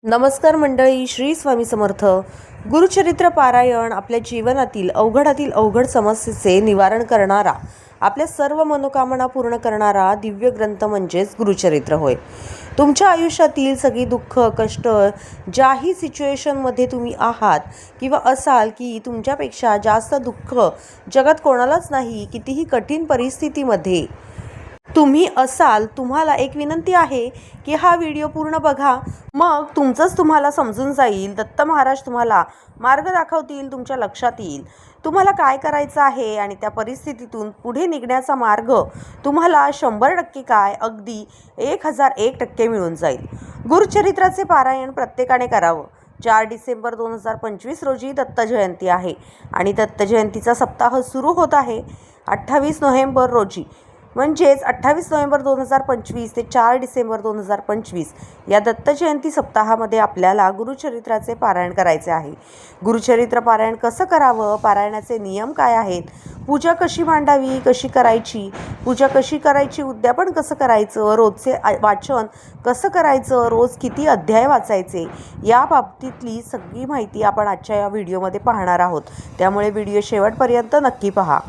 नमस्कार मंडळी, श्री स्वामी समर्थ. गुरुचरित्र पारायण आपल्या जीवनातील अवघडातील अवघड समस्येचे निवारण करणारा, आपल्या सर्व मनोकामना पूर्ण करणारा दिव्य ग्रंथ म्हणजेच गुरुचरित्र होय. तुमच्या आयुष्यातील सगळी दुःख, कष्ट, ज्याही सिच्युएशनमध्ये तुम्ही आहात किंवा असाल की तुमच्यापेक्षा जास्त दुःख जगात कोणालाच नाही, कितीही कठीण परिस्थितीमध्ये तुम्ही असाल, तुम्हाला एक विनंती आहे की हा व्हिडिओ पूर्ण बघा. मग तुमचंच तुम्हाला समजून जाईल. दत्त महाराज तुम्हाला मार्ग दाखवतील, तुमच्या लक्षात येईल तुम्हाला काय करायचं आहे आणि त्या परिस्थितीतून पुढे निघण्याचा मार्ग तुम्हाला 100% काय, अगदी 1001% मिळून जाईल. गुरुचरित्राचे पारायण प्रत्येकाने करावं. 4 डिसेंबर 2025 रोजी दत्त जयंती आहे आणि दत्त जयंतीचा सप्ताह सुरू होत आहे 28 नोव्हेंबर रोजी. म्हणजेच 28 नोव्हेंबर 2025 ते 4 डिसेंबर 2025 या दत्त जयंती सप्ताहामध्ये आपल्याला गुरुचरित्राचे पारायण करायचे आहे. गुरुचरित्र पारायण कसं करावं, पारायणाचे नियम काय आहेत, पूजा कशी मांडावी, कशी करायची, पूजा कशी करायची, उद्यापन कसं करायचं, रोजचे वाचन कसं करायचं, रोज किती अध्याय वाचायचे, या बाबतीतली सगळी माहिती आपण आजच्या या व्हिडिओमध्ये पाहणार आहोत. त्यामुळे व्हिडिओ शेवटपर्यंत नक्की पहा.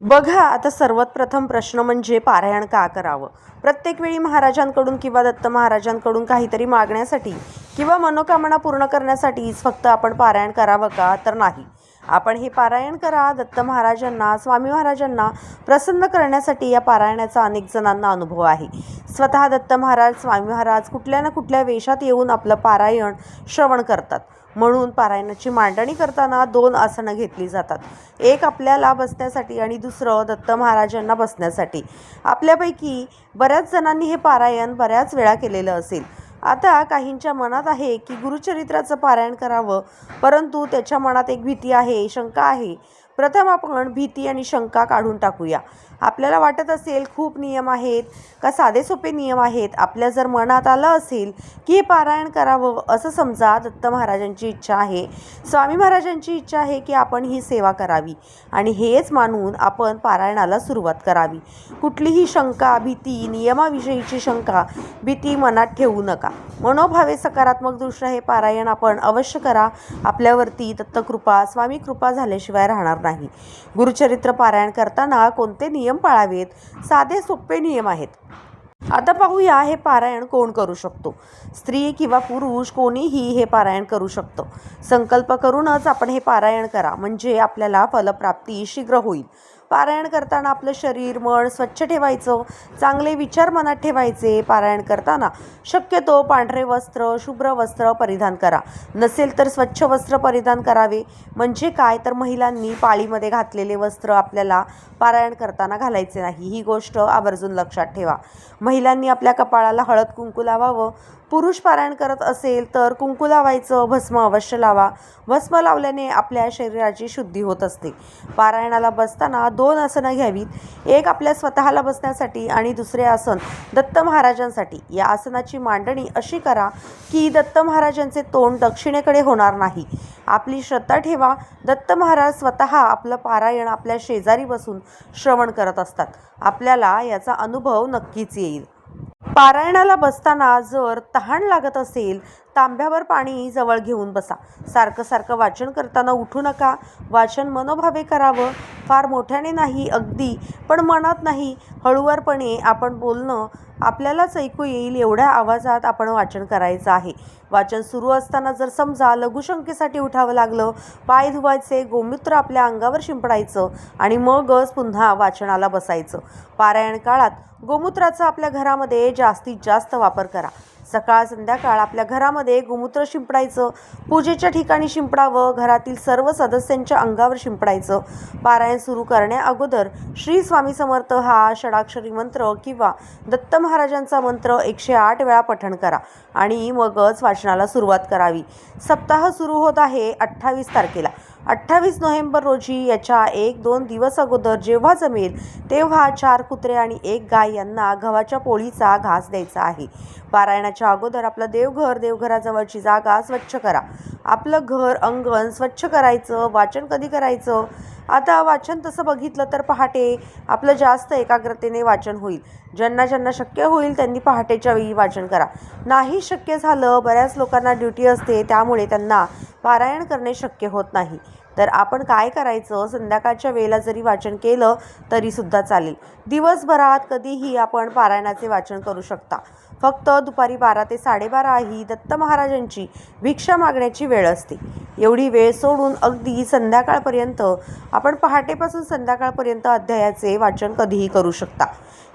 बघा, आता सर्वात प्रथम प्रश्न म्हणजे पारायण का करावं. प्रत्येक वेळी महाराजांकडून किंवा दत्त महाराजांकडून काहीतरी मागण्यासाठी किंवा मनोकामना पूर्ण करण्यासाठीच फक्त आपण पारायण करावं का, तर नाही. आपण हे पारायण करा दत्त महाराजांना, स्वामी महाराजांना प्रसन्न करण्यासाठी. या पारायणाचा अनेक जणांना अनुभव आहे. स्वतः दत्त महाराज, स्वामी महाराज कुठल्या ना कुठल्या वेशात येऊन आपलं पारायण श्रवण करतात. म्हणून पारायणाची मांडणी करताना 2 आसनं घेतली जातात. एक आपल्याला बसण्यासाठी आणि दुसरं दत्त महाराजांना बसण्यासाठी. आपल्यापैकी बऱ्याच जणांनी हे पारायण बऱ्याच वेळा केलेलं असेल. आता काहींच्या मनात आहे की गुरुचरित्राचं पारायण करावं, परंतु त्याच्या मनात एक भीती आहे, शंका आहे. प्रथम आपण भीती आणि शंका काढून टाकूया. आपल्याला वाटत असेल खूप नियम आहेत का, साधे सोपे नियम आहेत. आपल्या जर मनात आलं असेल की हे पारायण करावं, असं समजा दत्त महाराजांची इच्छा आहे, स्वामी महाराजांची इच्छा आहे की आपण ही सेवा करावी आणि हेच मानून आपण पारायणाला सुरुवात करावी. कुठलीही शंका, भीती, नियमाविषयीची शंका, भीती मनात ठेवू नका. मनोभावे सकारात्मक दृष्ट्या हे पारायण आपण अवश्य करा. आपल्यावरती दत्तकृपा, स्वामी कृपा झाल्याशिवाय राहणार नाही. गुरुचरित्र पारायण करताना कोणते नियम पाळावेत? साधे सोपे नियम आहेत. आता पाहूया हे पारायण कोण करू शकतो. स्त्री किंवा पुरुष कोणीही हे पारायण करू शकतो. संकल्प करूनच आपण हे पारायण करा, म्हणजे आपल्याला फलप्राप्ती शीघ्र होईल. पारायण करताना आपलं शरीर, मन स्वच्छ ठेवायचं, चांगले विचार मनात ठेवायचे. पारायण करताना शक्यतो पांढरे वस्त्र, शुभ्र वस्त्र परिधान करा. नसेल तर स्वच्छ वस्त्र परिधान करावे. म्हणजे काय, तर महिलांनी पाळीमध्ये घातलेले वस्त्र आपल्याला पारायण करताना घालायचे नाही. ही गोष्ट आवर्जून लक्षात ठेवा. महिलांनी आपल्या कपाळाला हळद कुंकू लावावं. पुरुष पारायण करत असेल तर कुंकू लावायचं, भस्म अवश्य लावा. भस्म लावल्याने आपल्या शरीराची शुद्धी होत असते. पारायणाला बसताना 2 आसनं घ्यावीत. एक आपल्या स्वतःला बसण्यासाठी आणि दुसरे आसन दत्त महाराजांसाठी. या आसनाची मांडणी अशी करा की दत्त महाराजांचे तोंड दक्षिणेकडे होणार नाही. आपली श्रद्धा ठेवा. दत्त महाराज स्वतः आपलं पारायण आपल्या शेजारी बसून श्रवण करत असतात. आपल्याला याचा अनुभव नक्कीच येईल. पारायणाला बसताना जर तहान लागत असेल, तांब्यावर पाणी जवळ घेऊन बसा. सारखं सारखं वाचन करताना उठू नका. वाचन मनोभावे करावं. फार मोठ्याने नाही, अगदी पण मनात नाही, हळूवारपणे आपण बोलणं आपल्यालाच ऐकू येईल एवढ्या आवाजात आपण वाचन करायचं आहे. वाचन सुरू असताना जर समजा लघुशंकेसाठी उठावं लागलं, पाय धुवायचे, गोमूत्र आपल्या अंगावर शिंपडायचं आणि मगच पुन्हा वाचनाला बसायचं. पारायण काळात गोमूत्राचा आपल्या घरामध्ये जास्तीत जास्त वापर करा. सकाळ संध्याकाळ आपल्या घरामध्ये गोमूत्र शिंपडायचं. पूजेच्या ठिकाणी शिंपडावं. घरातील सर्व सदस्यांच्या अंगावर शिंपडायचं. पारायण सुरू करण्या अगोदर श्री स्वामी समर्थ हा षडाक्षरी मंत्र किंवा दत्त महाराजांचा मंत्र 108 वेळा पठण करा आणि मगच वाचनाला सुरुवात करावी. सप्ताह सुरू होत आहे 28 तारखेला. 28 नोव्हेंबर रोजी याच्या 1-2 दिवस अगोदर जेव्हा जमेल तेव्हा 4 कुत्रे आणि 1 गाय यांना गव्हाच्या पोळीचा घास द्यायचा आहे. पारायणाच्या अगोदर आपलं देवघर, देवघराजवळची जागा स्वच्छ करा. आपलं घर, अंगण स्वच्छ करायचं. वाचन कधी करायचं? आता वाचन तसं बघितलं तर पहाटे आपलं जास्त एकाग्रतेने वाचन होईल. ज्यांना ज्यांना शक्य होईल त्यांनी पहाटेच्या वेळी वाचन करा. नाही शक्य झालं, बऱ्याच लोकांना ड्युटी असते त्यामुळे त्यांना पारायण करणे शक्य होत नाही, तर आपण काय करायचं, संध्याकाळच्या वेळेला जरी वाचन केलं तरीसुद्धा चालेल. दिवसभरात कधीही आपण पारायणाचे वाचन करू शकता. फक्त दुपारी 12 ते 12:30 ही दत्त महाराजांची भिक्षा मागण्याची वेळ असते. एवढी वेळ सोडून अगदी संध्याकाळपर्यंत आपण पहाटेपासून संध्याकाळपर्यंत अध्यायाचे वाचन कधीही करू शकता.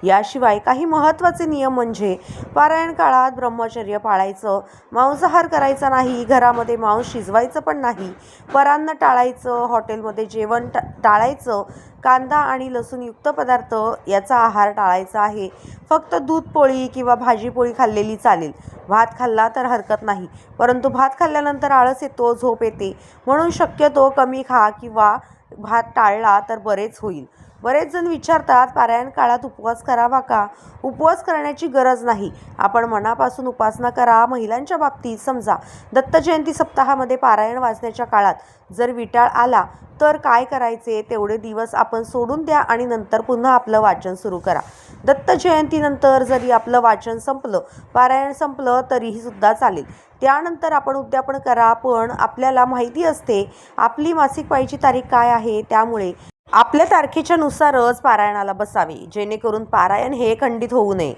याशिवाय काही महत्त्वाचे नियम म्हणजे पारायण काळात ब्रह्मचर्य पाळायचं, मांसाहार करायचा नाही, घरामध्ये मांस शिजवायचं पण नाही, परान्न टाळायचं, हॉटेलमध्ये जेवण टाळायचं, कांदा आणि लसूणयुक्त पदार्थ याचा आहार टाळायचा आहे. फक्त दूध पोळी किंवा भाजी पोळी खाल्लेली चालेल. भात खाल्ला तर हरकत नाही, परंतु भात खाल्ल्यानंतर आळस येतो, झोप येते, म्हणून शक्यतो कमी खा किंवा भात टाळला तर बरेच होईल. बरेच जण विचारतात, पारायण काळात उपवास करावा का? उपवास करण्याची गरज नाही. आपण मनापासून उपासना करा. महिलांच्या बाबतीत समजा दत्त जयंती सप्ताहामध्ये पारायण वाचण्याच्या काळात जर विटाळ आला तर काय करायचे, तेवढे दिवस आपण सोडून द्या आणि नंतर पुन्हा आपलं वाचन सुरू करा. दत्त जयंतीनंतर जरी आपलं वाचन संपलं, पारायण संपलं तरीही सुद्धा चालेल. त्यानंतर आपण उद्यापन करा. पण आपल्याला माहिती असते आपली मासिक पाळीची तारीख काय आहे, त्यामुळे आपल्या तारखेच्या नुसारच पारायणाला बसावे, जेणेकरून पारायण हे खंडित होऊ नये.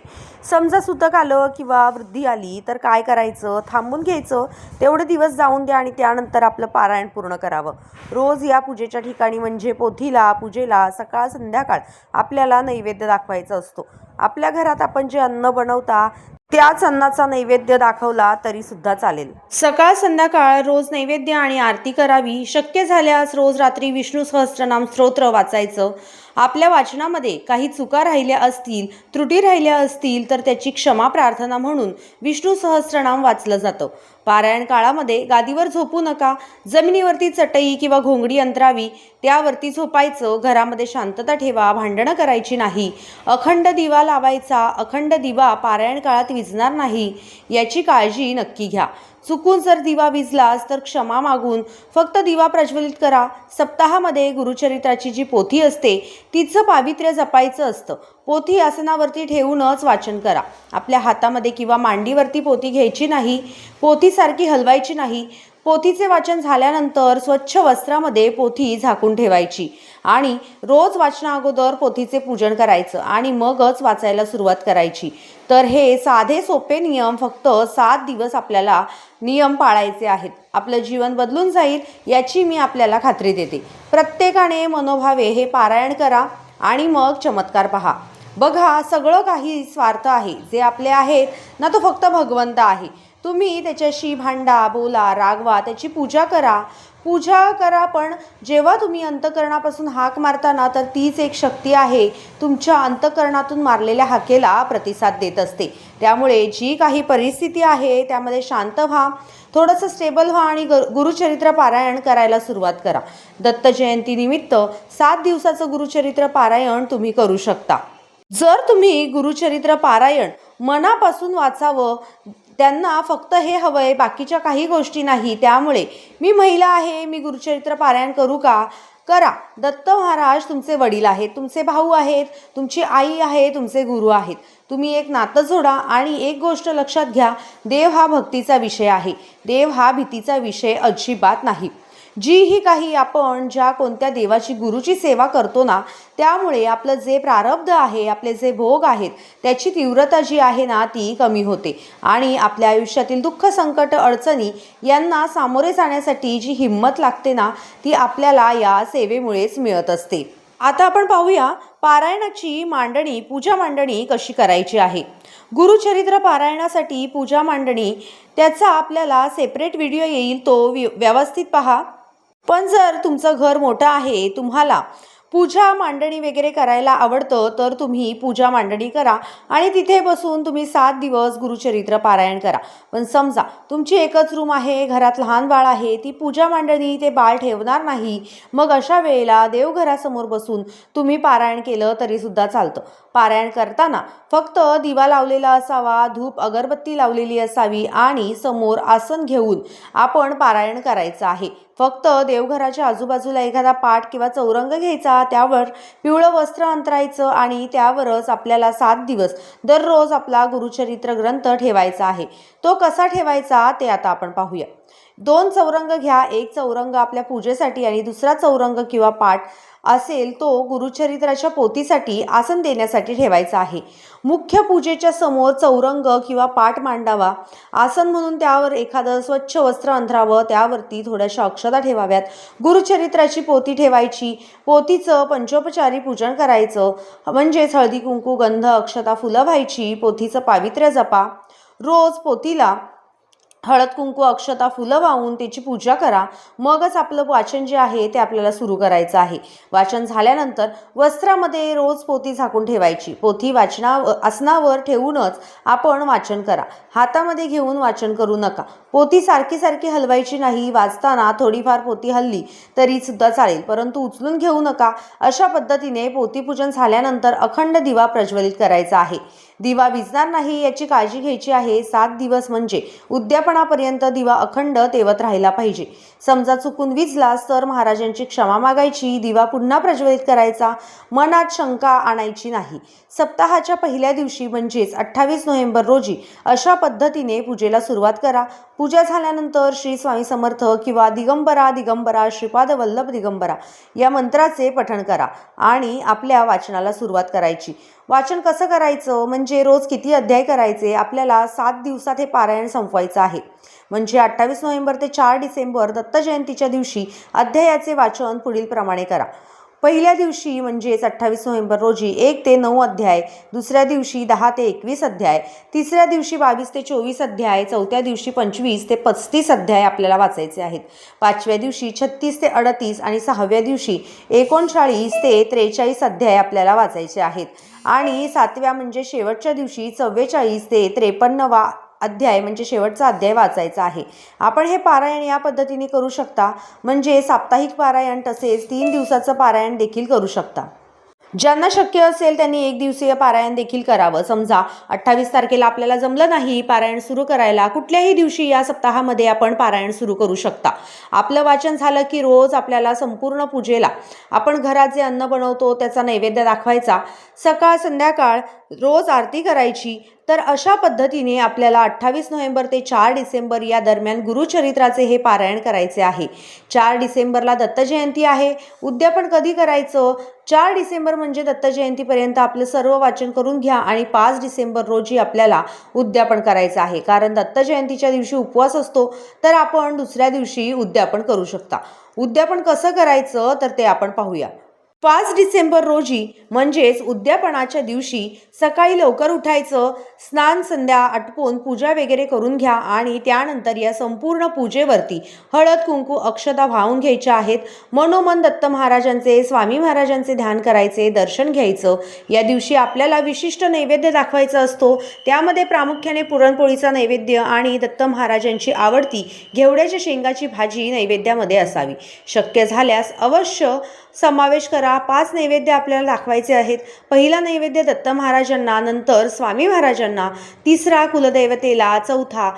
समजा सुतक आलं किंवा वृद्धी आली तर काय करायचं, थांबून घ्यायचं, तेवढे दिवस जाऊन द्या आणि त्यानंतर आपलं पारायण पूर्ण करावं. रोज या पूजेच्या ठिकाणी म्हणजे पोथीला, पूजेला सकाळ संध्याकाळ आपल्याला नैवेद्य दाखवायचा असतो. आपल्या घरात आपण जे अन्न बनवता त्याच अन्नाचा नैवेद्य दाखवला तरी सुद्धा चालेल. सकाळ संध्याकाळ रोज नैवेद्य आणि आरती करावी. शक्य झाल्यास रोज रात्री विष्णू सहस्त्रनाम स्तोत्र वाचायचं. आपल्या वाचनामध्ये काही चुका राहिल्या असतील, त्रुटी राहिल्या असतील तर त्याची क्षमा प्रार्थना म्हणून विष्णू सहस्त्रनाम वाचलं जातं. पारायण काळामध्ये गादीवर झोपू नका. जमिनीवरती चटई किंवा घोंगडी अंतरावी, त्यावरती झोपायचं. घरामध्ये शांतता ठेवा, भांडणं करायची नाही. अखंड दिवा लावायचा. अखंड दिवा पारायण काळात विझणार नाही याची काळजी नक्की घ्या. चुकून जर दिवा विझलास तर क्षमा मागून फक्त दिवा प्रज्वलित करा. सप्ताहामध्ये गुरुचरित्राची जी पोथी असते तिचं पावित्र्य जपायचं असतं. पोथी आसनावरती ठेवूनच वाचन करा. आपल्या हातामध्ये किंवा मांडीवरती पोथी घ्यायची नाही. पोथीसारखी हलवायची नाही. पोथीचे वाचन झाल्यानंतर स्वच्छ वस्त्रामध्ये पोथी झाकून ठेवायची आणि रोज वाचना अगोदर पोथीचे पूजन करायचं आणि मगच वाचायला सुरुवात करायची. तर हे साधे सोपे नियम फक्त 7 दिवस आपल्याला नियम पाळायचे आहेत. आपलं जीवन बदलून जाईल याची मी आपल्याला खात्री देते. प्रत्येकाने मनोभावे हे पारायण करा आणि मग चमत्कार पहा. बघा, सगळं काही स्वार्थ आहे. जे आपले आहेत ना, तो फक्त भगवंत आहे. तुम्ही त्याच्याशी भांडा, बोला, रागवा, त्याची पूजा करा, पण जेव्हा तुम्ही अंतःकरणापासून हाक मारताना तर तीच एक शक्ती आहे तुमच्या अंतःकरणातून मारलेल्या हाकेला प्रतिसाद देत असते. त्यामुळे जी काही परिस्थिती आहे त्यामध्ये शांत व्हा, थोडंसं स्टेबल व्हा आणि गुरुचरित्र पारायण करायला सुरुवात करा. दत्त जयंतीनिमित्त 7 दिवसाचं गुरुचरित्र पारायण तुम्ही करू शकता. जर तुम्ही गुरुचरित्र पारायण मनापासून वाचावं, त्यांना फक्त हे हवंय, बाकीच्या काही गोष्टी नाही. त्यामुळे मी महिला आहे, मी गुरुचरित्र पारायण करू का? करा. दत्त महाराज तुमचे वडील आहेत, तुमचे भाऊ आहेत, तुमची आई आहे, तुमचे गुरु आहेत. तुम्ही एक नातं जोडा आणि एक गोष्ट लक्षात घ्या, देव हा भक्तीचा विषय आहे. देव हा भीतीचा विषय अजिबात नाही. जी ही काही आपण ज्या कोणत्या देवाची, गुरुची सेवा करतो ना, त्यामुळे आपलं जे प्रारब्ध आहे, आपले जे भोग आहेत, त्याची तीव्रता जी आहे ना ती कमी होते आणि आपल्या आयुष्यातील दुःख, संकट, अडचणी यांना सामोरे जाण्यासाठी जी हिंमत लागते ना, ती आपल्याला या सेवेमुळेच मिळत असते. आता आपण पाहूया पारायणाची मांडणी, पूजा मांडणी कशी करायची आहे. गुरुचरित्र पारायणासाठी पूजा मांडणी, त्याचा आपल्याला सेपरेट व्हिडिओ येईल, तो व्यवस्थित पहा. पण जर तुमचं घर मोठं आहे, तुम्हाला पूजा मांडणी वगैरे करायला आवडतं तर तुम्ही पूजा मांडणी करा आणि तिथे बसून तुम्ही 7 दिवस गुरुचरित्र पारायण करा. पण समजा तुमची एकच रूम आहे, घरात लहान बाळ आहे, ती पूजा मांडणी ते बाळ ठेवणार नाही, मग अशा वेळेला देवघरासमोर बसून तुम्ही पारायण केलं तरीसुद्धा चालतं. पारायण करताना फक्त दिवा लावलेला असावा, धूप अगरबत्ती लावलेली असावी आणि समोर आसन घेऊन आपण पारायण करायचं आहे. फक्त देवघराच्या आजूबाजूला एखादा पाट किंवा चौरंग घ्यायचा, त्यावर पिवळं वस्त्र अंतरायचं आणि त्यावरच आपल्याला 7 दिवस दररोज आपला गुरुचरित्र ग्रंथ ठेवायचा आहे. तो कसा ठेवायचा ते आता आपण पाहूया. 2 चौरंग घ्या. एक चौरंग आपल्या पूजेसाठी आणि दुसरा चौरंग किंवा पाट असेल तो गुरुचरित्राच्या पोथीसाठी आसन देण्यासाठी ठेवायचा आहे. मुख्य पूजेच्या समोर चौरंग किंवा पाट मांडावा. आसन म्हणून त्यावर एखादं स्वच्छ वस्त्र अंथरावं, त्यावरती थोड्याशा अक्षता ठेवाव्यात. गुरुचरित्राची पोथी ठेवायची. पोथीचं पंचोपचारी पूजन करायचं, म्हणजेच हळदी कुंकू गंध अक्षता फुलं व्हायची. पोथीचं पावित्र्य जपा. रोज पोथीला हळद कुंकू अक्षता फुलं वाहून त्याची पूजा करा. मगच आपलं वाचन जे आहे ते आपल्याला सुरू करायचं आहे. वाचन झाल्यानंतर वस्त्रामध्ये रोज पोथी झाकून ठेवायची. पोथी आसनावर ठेवूनच आपण वाचन करा. हातामध्ये घेऊन वाचन करू नका. पोथी सारखी सारखी हलवायची नाही. वाचताना थोडीफार पोथी हलली तरी सुद्धा चालेल, परंतु उचलून घेऊ नका. अशा पद्धतीने पोथीपूजन झाल्यानंतर अखंड दिवा प्रज्वलित करायचा आहे. दिवा विझणार नाही याची काळजी घ्यायची आहे. 7 दिवस म्हणजे उद्यापनापर्यंत दिवा अखंड तेवत राहिला पाहिजे. समजा चुकून विझलास तर महाराजांची क्षमा मागायची. दिवा पुन्हा प्रज्वलित करायचा. मनात शंका आणायची नाही. सप्ताहाच्या पहिल्या दिवशी म्हणजेच 28 नोव्हेंबर रोजी अशा पद्धतीने पूजेला सुरुवात करा. पूजा झाल्यानंतर श्री स्वामी समर्थ किंवा दिगंबरा दिगंबरा श्रीपाद वल्लभ दिगंबरा या मंत्राचे पठण करा आणि आपल्या वाचनाला सुरुवात करायची. वाचन कसं करायचं म्हणजे रोज किती अध्याय करायचे, आपल्याला 7 दिवसात हे पारायण संपवायचं आहे. म्हणजे 28 नोव्हेंबर ते 4 डिसेंबर दत्त जयंतीच्या दिवशी अध्यायाचे वाचन पुढील प्रमाणे करा. पहिल्या दिवशी म्हणजेच 28 नोव्हेंबर रोजी 1 ते 9 अध्याय, दुसऱ्या दिवशी 10 ते 21 अध्याय, तिसऱ्या दिवशी 22 ते 24 अध्याय, चौथ्या दिवशी 25 ते 35 अध्याय आपल्याला वाचायचे आहेत. 5व्या दिवशी 36 ते 38 आणि 6व्या दिवशी 39 ते 43 अध्याय आपल्याला वाचायचे आहेत. आणि 7व्या म्हणजे शेवटच्या दिवशी 44 ते 53वा अध्याय म्हणजे शेवटचा अध्याय वाचायचा आहे. आपण हे पारायण या पद्धतीने करू शकता, म्हणजे साप्ताहिक पारायण तसेच 3 दिवसाचं पारायण देखील करू शकता. ज्यांना शक्य असेल त्यांनी 1 दिवसीय पारायण देखील करावं. समजा 28 तारखेला आपल्याला जमलं नाही पारायण सुरू करायला, कुठल्याही दिवशी या सप्ताहामध्ये आपण पारायण सुरू करू शकता. आपलं वाचन झालं की रोज आपल्याला संपूर्ण पूजेला आपण घरात जे अन्न बनवतो त्याचा नैवेद्य दाखवायचा. सकाळ संध्याकाळ रोज आरती करायची. तर अशा पद्धतीने आपल्याला 28 नोव्हेंबर ते 4 डिसेंबर या दरम्यान गुरुचरित्राचे हे पारायण करायचे आहे. 4 डिसेंबरला दत्त जयंती आहे. उद्यापन कधी करायचं? 4 डिसेंबर म्हणजे दत्त जयंतीपर्यंत आपलं सर्व वाचन करून घ्या आणि 5 डिसेंबर रोजी आपल्याला उद्यापन करायचं आहे. कारण दत्त जयंतीच्या दिवशी उपवास असतो, तर आपण दुसऱ्या दिवशी उद्यापन करू शकता. उद्यापन कसं करायचं तर ते आपण पाहूया. 5 डिसेंबर रोजी म्हणजेच उद्यापनाच्या दिवशी सकाळी लवकर उठायचं. स्नान संध्या आटपून पूजा वगैरे करून घ्या आणि त्यानंतर या संपूर्ण पूजेवरती हळद कुंकू अक्षता वाहून घ्यायच्या आहेत. मनोमन दत्त महाराजांचे स्वामी महाराजांचे ध्यान करायचे, दर्शन घ्यायचं. या दिवशी आपल्याला विशिष्ट नैवेद्य दाखवायचा असतो. त्यामध्ये प्रामुख्याने पुरणपोळीचा नैवेद्य आणि दत्त महाराजांची आवडती घेवड्याच्या शेंगाची भाजी नैवेद्यामध्ये असावी. शक्य झाल्यास अवश्य समावेश करा. 5 नैवेद्य आपल्याला दाखवायचे आहेत. पहिला नैवेद्य दत्त महाराजांना, नंतर स्वामी महाराजांना, तिसरा कुलदैवतेला, चौथा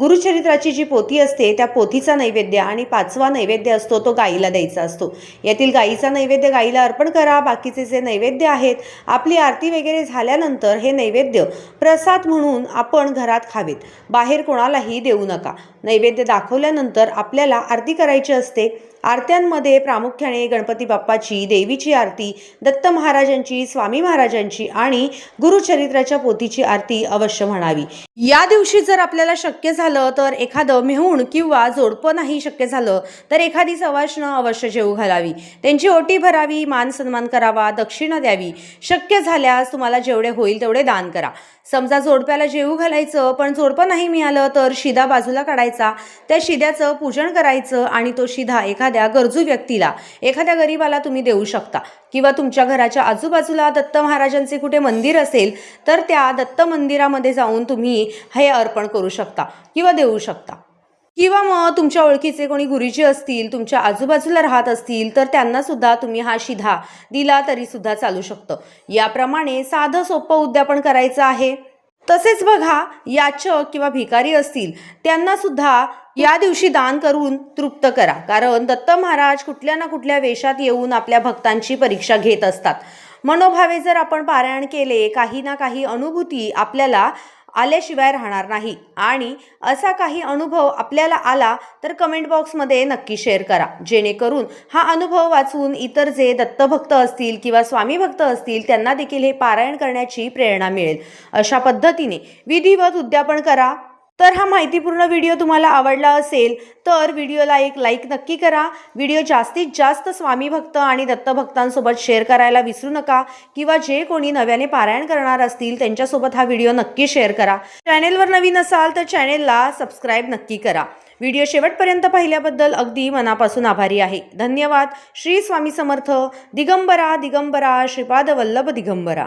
गुरुचरित्राची जी पोथी असते त्या पोथीचा नैवेद्य आणि 5वा नैवेद्य असतो तो गाईला द्यायचा असतो. यातील गाईचा नैवेद्य गाईला अर्पण करा. बाकीचे जे नैवेद्य आहेत आपली आरती वगैरे झाल्यानंतर हे नैवेद्य प्रसाद म्हणून आपण घरात खावेत. बाहेर कोणालाही देऊ नका. नैवेद्य दाखवल्यानंतर आपल्याला आरती करायची असते. आरत्यांमध्ये प्रामुख्याने गणपती बाप्पाची, देवीची आरती, दत्त महाराजांची, स्वामी महाराजांची आणि गुरुचरित्राच्या पोथीची आरती अवश्य म्हणावी. या दिवशी जर आपल्याला शक्य झालं तर एखादं मेहुण किंवा जोडपं नाही शक्य झालं तर एखादी सवाष्ण अवश्य जेवू घालावी. त्यांची ओटी भरावी, मान सन्मान करावा, दक्षिणा द्यावी. शक्य झाल्यास तुम्हाला जेवढे होईल तेवढे दान करा. समजा जोडप्याला जेवू घालायचं पण जोडपं नाही मिळालं तर शिदा बाजूला काढायचा. त्या शिद्याचं पूजन करायचं आणि तो शिदा एखाद्या गरजू व्यक्तीला, एखाद्या गोरगरिबाला तुम्ही देऊ शकता किंवा तुमच्या घराच्या आजूबाजूला दत्त महाराजांचे कुठे मंदिर असेल तर त्या दत्त मंदिरामध्ये जाऊन तुम्ही हे अर्पण करू शकता किंवा देऊ शकता. किंवा मग तुमच्या ओळखीचे कोणी गुरुजी असतील, तुमच्या आजूबाजूला राहत असतील तर त्यांना सुद्धा तुम्ही हा शिधा दिला तरी सुद्धा चालू शकतं. याप्रमाणे साधं सोपं उद्यापन करायचं आहे. तसेच बघा, याचक किंवा भिकारी असतील त्यांना सुद्धा या दिवशी दान करून तृप्त करा, कारण दत्त महाराज कुठल्या ना कुठल्या वेशात येऊन आपल्या भक्तांची परीक्षा घेत असतात. मनोभावे जर आपण पारायण केले, काही ना काही अनुभूती आपल्याला आल्याशिवाय राहणार नाही. आणि असा काही अनुभव आपल्याला आला तर कमेंट बॉक्समध्ये नक्की शेअर करा, जेणेकरून हा अनुभव वाचून इतर जे दत्तभक्त असतील किंवा स्वामी भक्त असतील त्यांना देखील हे पारायण करण्याची प्रेरणा मिळेल. अशा पद्धतीने विधिवत उद्यापन करा. तर हा माहितीपूर्ण व्हिडिओ तुम्हाला आवडला असेल तर व्हिडिओला एक लाईक नक्की करा. व्हिडिओ जास्तीत जास्त स्वामी भक्त आणि दत्तभक्तांसोबत शेअर करायला विसरू नका किंवा जे कोणी नव्याने पारायण करणार असतील त्यांच्यासोबत हा व्हिडिओ नक्की शेअर करा. चॅनेलवर नवीन असाल तर चॅनेलला सबस्क्राईब नक्की करा. व्हिडिओ शेवटपर्यंत पाहिल्याबद्दल अगदी मनापासून आभारी आहे. धन्यवाद. श्री स्वामी समर्थ. दिगंबरा दिगंबरा श्रीपाद वल्लभ दिगंबरा.